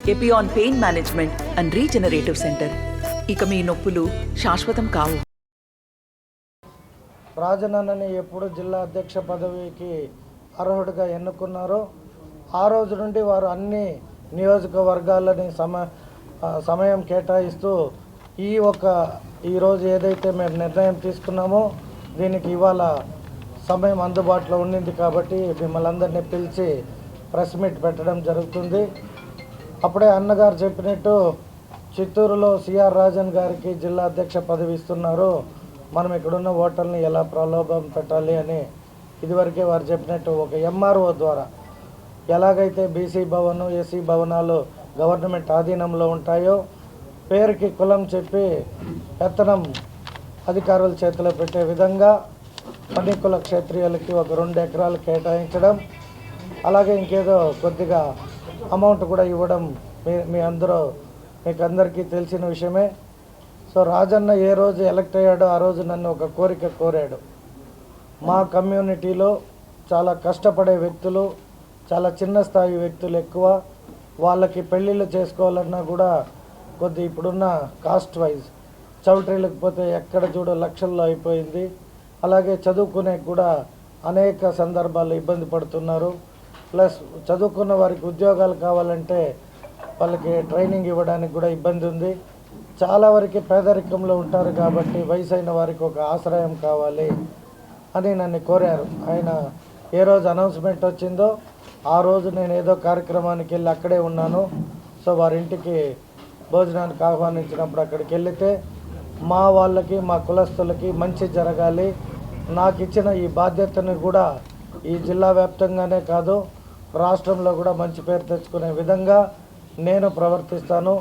Epione pain management and regenerative centre. ఇక మీ నొప్పులు శాశ్వతం కావు. రాజనన్నని ఎప్పుడు జిల్లా అధ్యక్ష పదవికి అర్హుడిగా ఎన్నుకున్నారో ఆ రోజు నుండి వారు అన్ని నియోజకవర్గాలని సమయం కేటాయిస్తూ ఈరోజు ఏదైతే మేము నిర్ణయం తీసుకున్నామో దీనికి ఇవాళ సమయం అందుబాటులో ఉండింది కాబట్టి మిమ్మల్ని అందరినీ పిలిచి ప్రెస్ మీట్ పెట్టడం జరుగుతుంది. అప్పుడే అన్నగారు చెప్పినట్టు చిత్తూరులో సిఆర్ రాజన్ గారికి జిల్లా అధ్యక్ష పదవి ఇస్తున్నారు, మనం ఇక్కడున్న ఓటర్ని ఎలా ప్రలోభం పెట్టాలి అని ఇదివరకే వారు చెప్పినట్టు ఒక ఎంఆర్ఓ ద్వారా ఎలాగైతే బీసీ భవన్ ఎస్సీ భవనాలు గవర్నమెంట్ ఆధీనంలో ఉంటాయో పేరుకి కులం చెప్పి పెత్తనం అధికారుల చేతిలో పెట్టే విధంగా పనికుల క్షేత్రీయులకి ఒక 2 ఎకరాలు కేటాయించడం, అలాగే ఇంకేదో కొద్దిగా అమౌంట్ కూడా ఇవ్వడం మీకు అందరికీ తెలిసిన విషయమే. సో రాజన్న ఏ రోజు ఎలక్ట్ అయ్యాడో ఆ రోజు నన్ను ఒక కోరిక కోరాడు. మా కమ్యూనిటీలో చాలా కష్టపడే వ్యక్తులు, చాలా చిన్న స్థాయి వ్యక్తులు ఎక్కువ, వాళ్ళకి పెళ్ళిళ్ళు చేసుకోవాలన్నా కూడా ఇప్పుడున్న కాస్ట్ వైజ్ చౌల్ట్రీలకు పోతే ఎక్కడ చూడ లక్షల్లో అయిపోయింది. అలాగే చదువుకునే కూడా అనేక సందర్భాల్లో ఇబ్బంది పడుతున్నారు. ప్లస్ చదువుకున్న వారికి ఉద్యోగాలు కావాలంటే వాళ్ళకి ట్రైనింగ్ ఇవ్వడానికి కూడా ఇబ్బంది ఉంది. చాలా వరకు పేదరికంలో ఉంటారు కాబట్టి వయసు అయిన వారికి ఒక ఆశ్రయం కావాలి అని నన్ను కోరారు. ఆయన ఏ రోజు అనౌన్స్మెంట్ వచ్చిందో ఆ రోజు నేను ఏదో కార్యక్రమానికి వెళ్ళి అక్కడే ఉన్నాను. సో వారింటికి భోజనానికి ఆహ్వానించినప్పుడు అక్కడికి వెళితే మా వాళ్ళకి మా కులస్తులకి మంచి జరగాలి, నాకు ఇచ్చిన ఈ బాధ్యతను కూడా ఈ జిల్లా వ్యాప్తంగానే కాదు రాష్ట్రంలో కూడా మంచి పేరు తెచ్చుకునే విధంగా నేను ప్రవర్తిస్తాను,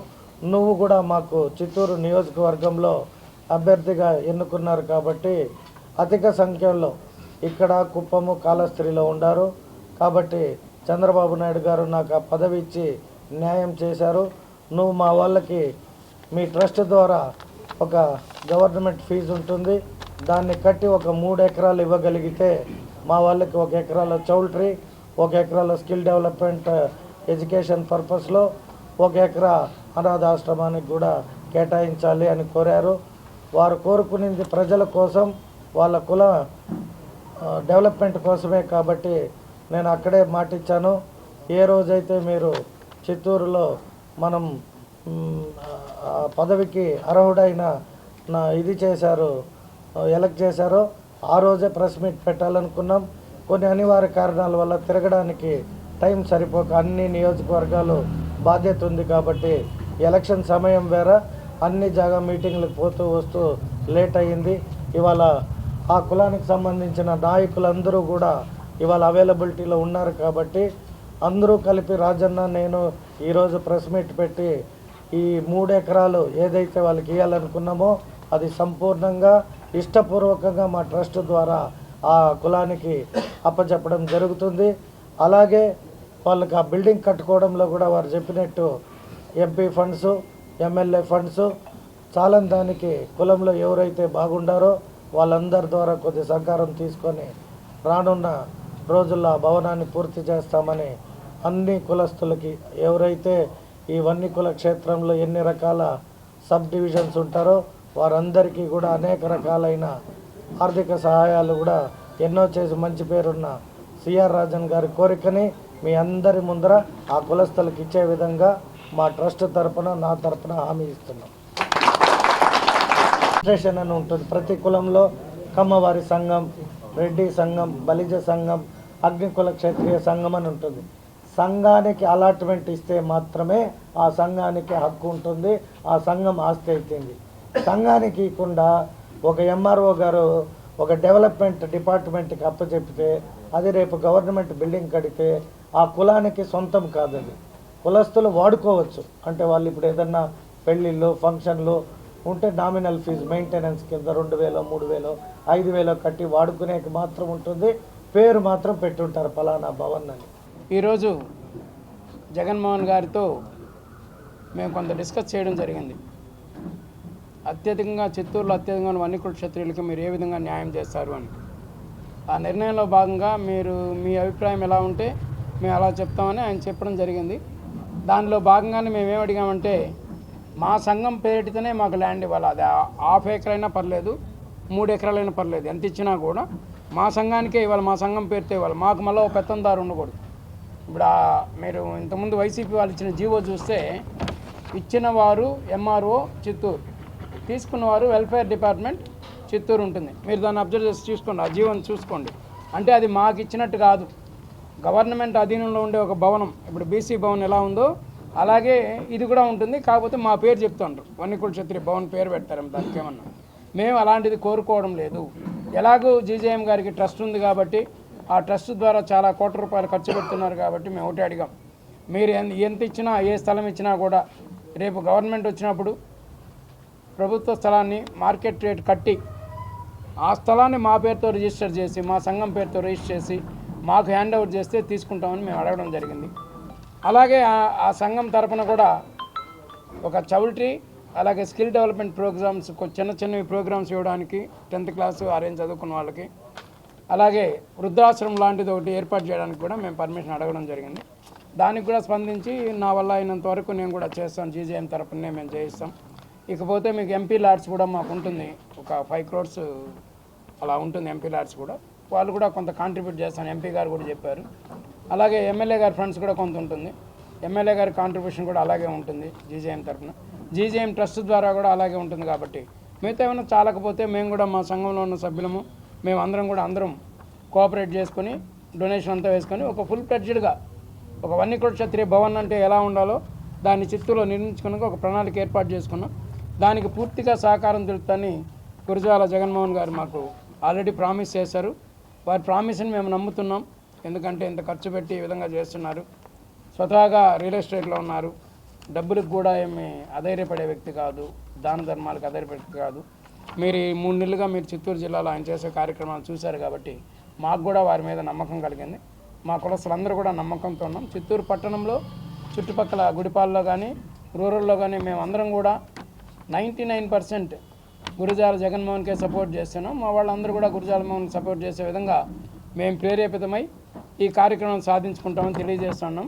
నువ్వు కూడా మాకు చిత్తూరు నియోజకవర్గంలో అభ్యర్థిగా ఎన్నుకున్నారు కాబట్టి అధిక సంఖ్యలో ఇక్కడ కుప్పము కాళహస్తిలో ఉండారు కాబట్టి చంద్రబాబు నాయుడు గారు నాకు ఆ పదవి ఇచ్చి న్యాయం చేశారు. నువ్వు మా వాళ్ళకి మీ ట్రస్ట్ ద్వారా ఒక గవర్నమెంట్ ఫీజు ఉంటుంది, దాన్ని కట్టి ఒక 3 ఎకరాలు ఇవ్వగలిగితే మా వాళ్ళకి 1 ఎకరాల చౌల్ట్రీ, 1 ఎకరాల స్కిల్ డెవలప్మెంట్ ఎడ్యుకేషన్ పర్పస్లో 1 ఎకరా అనాథాశ్రమానికి కూడా కేటాయించాలి అని కోరారు. వారు కోరుకునేది ప్రజల కోసం, వాళ్ళ కుల డెవలప్మెంట్ కోసమే కాబట్టి నేను అక్కడే మాటిచ్చాను. ఏ రోజైతే మీరు చిత్తూరులో మనం పదవికి అర్హుడైన ఎలక్ట్ చేశారో ఆ రోజే ప్రెస్ మీట్ పెట్టాలనుకున్నాం. కొన్ని అనివార్య కారణాల వల్ల తిరగడానికి టైం సరిపోక అన్ని నియోజకవర్గాలు బాధ్యత ఉంది కాబట్టి ఎలక్షన్ సమయం వేరే అన్ని జాగా మీటింగ్లకు పోతూ వస్తూ లేట్ అయ్యింది. ఇవాళ ఆ కులానికి సంబంధించిన నాయకులందరూ కూడా ఇవాళ అవైలబిలిటీలో ఉన్నారు కాబట్టి అందరూ కలిపి రాజన్న నేను ఈరోజు ప్రెస్ మీట్ పెట్టి ఈ 3 ఎకరాలు ఏదైతే వాళ్ళకి ఇవ్వాలనుకున్నామో అది సంపూర్ణంగా ఇష్టపూర్వకంగా మా ట్రస్ట్ ద్వారా ఆ కులానికి అప్పచెప్పడం జరుగుతుంది. అలాగే వాళ్ళకి ఆ బిల్డింగ్ కట్టుకోవడంలో కూడా వారు చెప్పినట్టు ఎంపీ ఫండ్స్, ఎమ్మెల్యే ఫండ్స్ చాలని దానికి కులంలో ఎవరైతే బాగుండారో వాళ్ళందరి ద్వారా కొద్ది సహకారం తీసుకొని రానున్న రోజుల్లో ఆ భవనాన్ని పూర్తి చేస్తామని అన్ని కులస్తులకి ఎవరైతే ఈ వన్యకుల క్షేత్రంలో ఎన్ని రకాల సబ్ డివిజన్స్ ఉంటారో వారందరికీ కూడా అనేక రకాలైన ఆర్థిక సహాయాలు కూడా ఎన్నో చేసి మంచి పేరున్న సిఆర్ రాజన్ గారి కోరికని మీ అందరి ముందర ఆ కులస్తులకు ఇచ్చే విధంగా మా ట్రస్ట్ తరపున నా తరపున హామీ ఇస్తున్నాం. రిజిస్ట్రేషన్ అని ఉంటుంది ప్రతి కులంలో, కమ్మవారి సంఘం, రెడ్డి సంఘం, బలిజ సంఘం, అగ్నికుల క్షత్రియ సంఘం అని ఉంటుంది. సంఘానికి అలాట్మెంట్ ఇస్తే మాత్రమే ఆ సంఘానికి హక్కు ఉంటుంది, ఆ సంఘం ఆస్తి అవుతుంది. సంఘానికి ఇవ్వకుండా ఒక ఎంఆర్ఓ గారు ఒక డెవలప్మెంట్ డిపార్ట్మెంట్కి అప్పచెప్పితే అది రేపు గవర్నమెంట్ బిల్డింగ్ కడితే ఆ కులానికి సొంతం కాదది, కులస్తులు వాడుకోవచ్చు. అంటే వాళ్ళు ఇప్పుడు ఏదన్నా పెళ్ళిళ్ళు ఫంక్షన్లు ఉంటే నామినల్ ఫీజు మెయింటెనెన్స్ కింద 2000, 3000, 5000 కట్టి వాడుకునేకి మాత్రం ఉంటుంది, పేరు మాత్రం పెట్టుంటారు ఫలానా భవన్ అని. ఈరోజు జగన్మోహన్ గారితో మేము కొంత డిస్కస్ చేయడం జరిగింది. అత్యధికంగా చిత్తూరులో అత్యధికంగా వన్యకుల క్షత్రియులకి మీరు ఏ విధంగా న్యాయం చేస్తారు అని. ఆ నిర్ణయంలో భాగంగా మీరు మీ అభిప్రాయం ఎలా ఉంటే మేము అలా చెప్తామని ఆయన చెప్పడం జరిగింది. దానిలో భాగంగానే మేము ఏం అడిగామంటే మా సంఘం పేరిటనే మాకు ల్యాండ్ ఇవ్వాలి. అది 1/2 ఎకరైనా పర్లేదు, 3 ఎకరాలైనా పర్లేదు, ఎంత ఇచ్చినా కూడా మా సంఘానికే ఇవ్వాలి, మా సంఘం పేరుతో ఇవ్వాలి. మాకు మళ్ళీ ఒక పెత్తందారు ఉండకూడదు. ఇప్పుడు మీరు ఇంతకుముందు వైసీపీ వాళ్ళు ఇచ్చిన జీవో చూస్తే ఇచ్చిన వారు ఎంఆర్ఓ చిత్తూరు, తీసుకున్నవారు వెల్ఫేర్ డిపార్ట్మెంట్ చిత్తూరు ఉంటుంది. మీరు దాన్ని అబ్జర్వ్ చేసి చూసుకోండి, ఆ జీవోని చూసుకోండి. అంటే అది మాకు ఇచ్చినట్టు కాదు, గవర్నమెంట్ అధీనంలో ఉండే ఒక భవనం. ఇప్పుడు బీసీ భవన్ ఎలా ఉందో అలాగే ఇది కూడా ఉంటుంది. కాకపోతే మా పేరు చెప్తుండ్రు, వన్నికుల క్షత్రియ భవన్ పేరు పెడతారు. దానికి ఏమన్నా మేము అలాంటిది కోరుకోవడం లేదు. ఎలాగూ జీజేఎం గారికి ట్రస్ట్ ఉంది కాబట్టి ఆ ట్రస్ట్ ద్వారా చాలా కోట్ల రూపాయలు ఖర్చు పెడుతున్నారు కాబట్టి మేము ఒకటి అడిగాం, మీరు ఎంత ఇచ్చినా, ఏ స్థలం ఇచ్చినా కూడా రేపు గవర్నమెంట్ వచ్చినప్పుడు ప్రభుత్వ స్థలాన్ని మార్కెట్ రేట్ కట్టి ఆ స్థలాన్ని మా పేరుతో రిజిస్టర్ చేసి, మా సంఘం పేరుతో రిజిస్టర్ చేసి మాకు హ్యాండ్ ఓవర్ చేస్తే తీసుకుంటామని మేము అడగడం జరిగింది. అలాగే ఆ సంఘం తరఫున కూడా ఒక చౌల్ట్రీ, అలాగే స్కిల్ డెవలప్మెంట్ ప్రోగ్రామ్స్, చిన్నవి ప్రోగ్రామ్స్ ఇవ్వడానికి 10th క్లాసు ఆరేంజ్ చదువుకున్న వాళ్ళకి, అలాగే వృద్ధాశ్రమం లాంటిది ఒకటి ఏర్పాటు చేయడానికి కూడా మేము పర్మిషన్ అడగడం జరిగింది. దానికి కూడా స్పందించి నా వల్ల అయినంత వరకు నేను కూడా చేస్తాను, జీజేఎం తరఫునే మేము చేయిస్తాం. ఇకపోతే మీకు ఎంపీ ల్యాడ్స్ కూడా మాకు ఉంటుంది, ఒక 5 crores అలా ఉంటుంది ఎంపీ ల్యాడ్స్ కూడా. వాళ్ళు కూడా కొంత కాంట్రిబ్యూట్ చేస్తాను, ఎంపీ గారు కూడా చెప్పారు. అలాగే ఎమ్మెల్యే గారి ఫండ్స్ కూడా కొంత ఉంటుంది, ఎమ్మెల్యే గారి కాంట్రిబ్యూషన్ కూడా అలాగే ఉంటుంది జీజేఎం తరఫున. జీజేఎం ట్రస్ట్ ద్వారా కూడా అలాగే ఉంటుంది. కాబట్టి మిగతా ఏమైనా చాలకపోతే మేము కూడా మా సంఘంలో ఉన్న సభ్యులము మేము అందరం కోఆపరేట్ చేసుకొని డొనేషన్ అంతా వేసుకొని ఒక ఫుల్ ఫ్లెడ్జ్డ్గా ఒక వన్నికుల క్షత్రియ భవన్ అంటే ఎలా ఉండాలో దాన్ని చిత్తూరులో నిర్మించుకున్నాక ఒక ప్రణాళిక ఏర్పాటు చేసుకున్నాం. దానికి పూర్తిగా సహకారం తెలుపుతాని గురజాల జగన్మోహన్ గారు మాకు ఆల్రెడీ ప్రామిస్ చేశారు. వారి ప్రామిస్ని మేము నమ్ముతున్నాం, ఎందుకంటే ఇంత ఖర్చు పెట్టి ఈ విధంగా చేస్తున్నారు. స్వతహాగా రియల్ ఎస్టేట్లో ఉన్నారు, డబ్బులకు కూడా ఏమి అధైర్యపడే వ్యక్తి కాదు, దాన ధర్మాలకు అధైర్యపడే వ్యక్తి కాదు. మీరు ఈ 3 నెలలుగా మీరు చిత్తూరు జిల్లాలో ఆయన చేసే కార్యక్రమాలు చూశారు కాబట్టి మాకు కూడా వారి మీద నమ్మకం కలిగింది. మా కులస్తులందరూ కూడా నమ్మకంతో ఉన్నాం. చిత్తూరు పట్టణంలో చుట్టుపక్కల గుడిపాల్లో కానీ రూరల్లో కానీ మేమందరం కూడా 99% గురజాల జగన్మోహన్కే సపోర్ట్ చేస్తున్నాం. మా వాళ్ళందరూ కూడా గురజాల మోహన్ సపోర్ట్ చేసే విధంగా మేము ప్రేరేపితమై ఈ కార్యక్రమం సాధించుకుంటామని తెలియజేస్తున్నాం.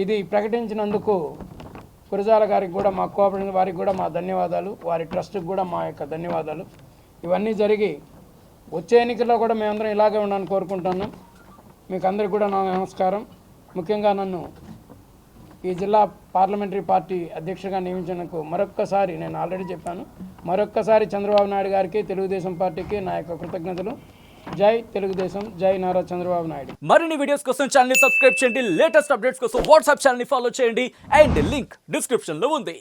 ఇది ప్రకటించినందుకు గురజాల గారికి కూడా, మా కోఆపరేటివ్ వారికి కూడా మా ధన్యవాదాలు, వారి ట్రస్ట్కి కూడా మా యొక్క ధన్యవాదాలు. ఇవన్నీ జరిగి వచ్చే ఎన్నికల్లో కూడా మేమందరం ఇలాగే ఉండాలని కోరుకుంటున్నాం. మీకు అందరికీ కూడా నా నమస్కారం. ముఖ్యంగా నన్ను ఈ జిల్లా పార్లమెంటరీ పార్టీ అధ్యక్షుడిగా నియమించినందుకు మరొక్కసారి, నేను ఆల్రెడీ చెప్పాను, మరొక్కసారి చంద్రబాబు నాయుడు గారికి, తెలుగుదేశం పార్టీకి నా యొక్క కృతజ్ఞతలు. జై తెలుగుదేశం, జై నారా చంద్రబాబు నాయుడు. మరిన్ని వీడియోస్ కోసం ఛానల్ ని సబ్స్క్రైబ్ చేయండి, లేటెస్ట్ అప్డేట్స్ కోసం వాట్సాప్ ఛానల్ ని ఫాలో చేయండి అండ్ లింక్ డిస్క్రిప్షన్ లో ఉంది.